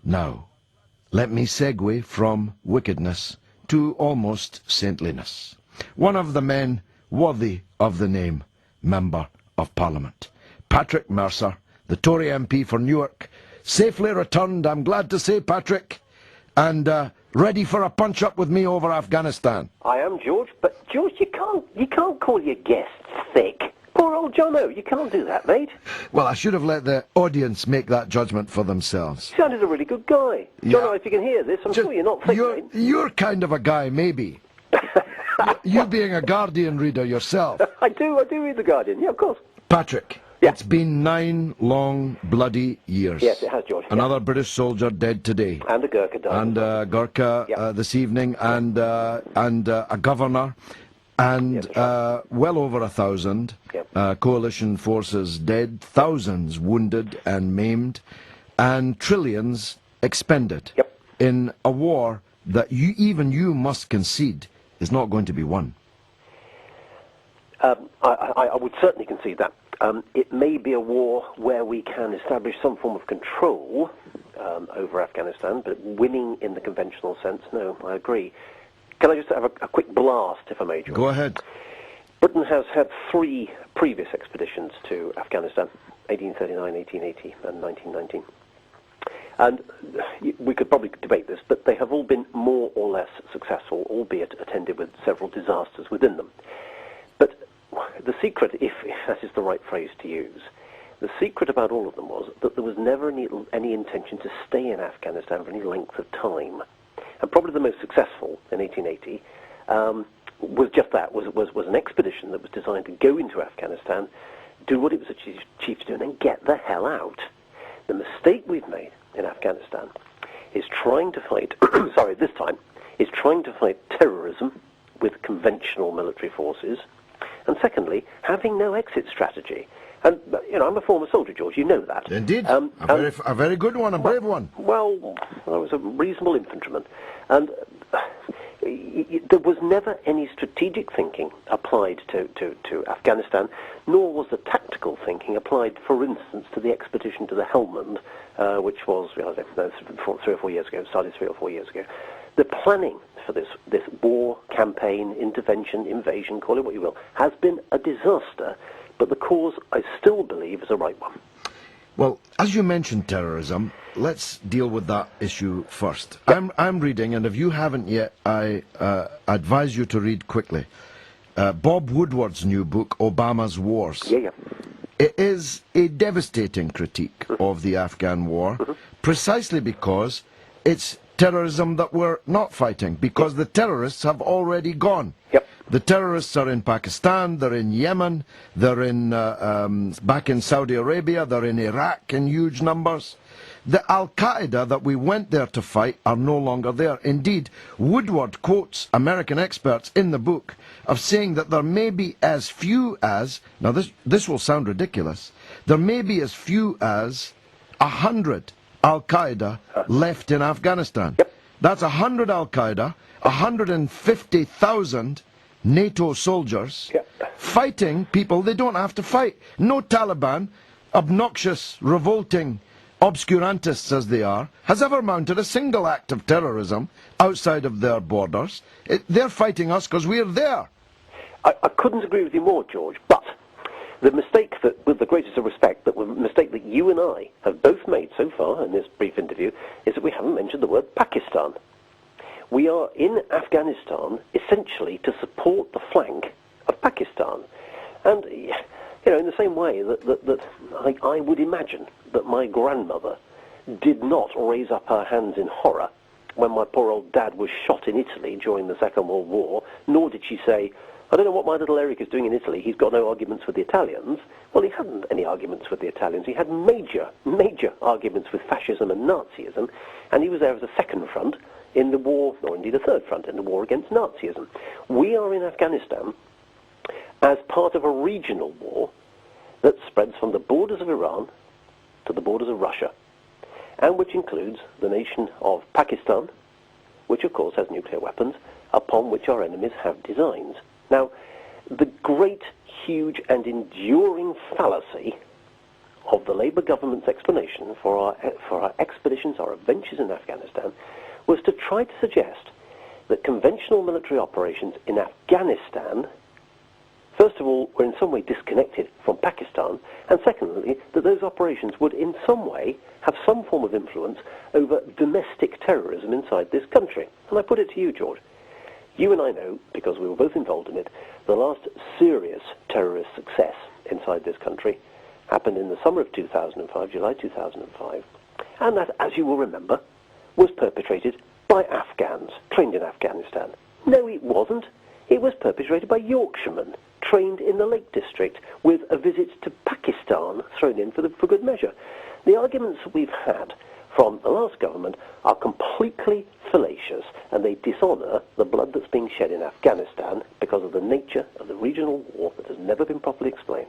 Now, let me segue from wickedness to almost saintliness. One of the men worthy of the name Member of Parliament, Patrick Mercer, the Tory MP for Newark, safely returned, I'm glad to say, Patrick, and ready for a punch-up with me over Afghanistan. I am, George, but George, you can't call your guests thick. Poor old Jono, you can't do that, mate. Well, I should have let the audience make that judgment for themselves. You sounded a really good guy. Yeah. Jono, if you can hear this, I'm sure you're not thick, mate. You're kind of a guy, maybe. You being a Guardian reader yourself. I do read The Guardian, yeah, of course. Patrick, Yeah. It's been 9 long, bloody years. Yes, it has, George. Another British soldier dead today. And a Gurkha died. And a Gurkha Yeah. this evening, and a governor, and Yes, well over 1,000 coalition forces dead, thousands wounded and maimed, and trillions expended in a war that even you must concede is not going to be won. I would certainly concede that. It may be a war where we can establish some form of control over Afghanistan, but winning in the conventional sense, no, I agree. Can I just have a quick blast, if I may, George? Go ahead. Britain has had 3 previous expeditions to Afghanistan, 1839, 1880, and 1919. And we could probably debate this, but they have all been more or less successful, albeit attended with several disasters within them. But the secret, if that is the right phrase to use, the secret about all of them was that there was never any intention to stay in Afghanistan for any length of time. And probably the most successful in 1880 was just that, was an expedition that was designed to go into Afghanistan, do what it was achieved to do, and then get the hell out. The mistake we've made in Afghanistan is trying to fight, this time, is trying to fight terrorism with conventional military forces, and secondly, having no exit strategy. And, I'm a former soldier, George, you know that. Indeed. A very good one, a brave one. Well, I was a reasonable infantryman. And there was never any strategic thinking applied to Afghanistan, nor was the tactical thinking applied, for instance, to the expedition to the Helmand, which was 3 or 4 years ago, started 3 or 4 years ago. The planning for this war, campaign, intervention, invasion, call it what you will, has been a disaster, but the cause, I still believe, is a right one. Well, as you mentioned terrorism, let's deal with that issue first. Yep. I'm reading, and if you haven't yet, I advise you to read quickly, Bob Woodward's new book, Obama's Wars. Yeah. It is a devastating critique of the Afghan war, precisely because it's terrorism that we're not fighting, because the terrorists have already gone. Yep. The terrorists are in Pakistan, they're in Yemen, they're in back in Saudi Arabia, they're in Iraq in huge numbers. The Al-Qaeda that we went there to fight are no longer there. Indeed, Woodward quotes American experts in the book of saying that there may be as few as, now this will sound ridiculous, there may be as few as 100 Al-Qaeda left in Afghanistan. Yep. That's 100 Al-Qaeda, 150,000 NATO soldiers fighting people they don't have to fight. No Taliban, obnoxious, revolting obscurantists as they are, has ever mounted a single act of terrorism outside of their borders. They're fighting us because we're there. I couldn't agree with you more, George, but the mistake that, with the greatest of respect, the mistake that you and I have both made so far in this brief interview is that we haven't mentioned the word Pakistan. We are in Afghanistan essentially to support the flank of Pakistan. And, in the same way that I would imagine that my grandmother did not raise up her hands in horror when my poor old dad was shot in Italy during the Second World War, nor did she say, I don't know what my little Eric is doing in Italy, he's got no arguments with the Italians. Well, he hadn't any arguments with the Italians. He had major arguments with fascism and Nazism, and he was there as a second front in the war, or indeed a third front in the war against Nazism. We are in Afghanistan as part of a regional war that spreads from the borders of Iran to the borders of Russia, and which includes the nation of Pakistan, which of course has nuclear weapons, upon which our enemies have designs. Now, the great, huge and enduring fallacy of the Labour government's explanation for our expeditions, our adventures in Afghanistan, was to try to suggest that conventional military operations in Afghanistan, first of all, were in some way disconnected from Pakistan, and secondly, that those operations would in some way have some form of influence over domestic terrorism inside this country. And I put it to you, George. You and I know, because we were both involved in it, the last serious terrorist success inside this country happened in the summer of 2005, July 2005, and that, as you will remember, was perpetrated by Afghans trained in Afghanistan. No, it wasn't. It was perpetrated by Yorkshiremen trained in the Lake District with a visit to Pakistan thrown in for good measure. The arguments we've had from the last government are completely fallacious, and they dishonour the blood that's being shed in Afghanistan because of the nature of the regional war that has never been properly explained.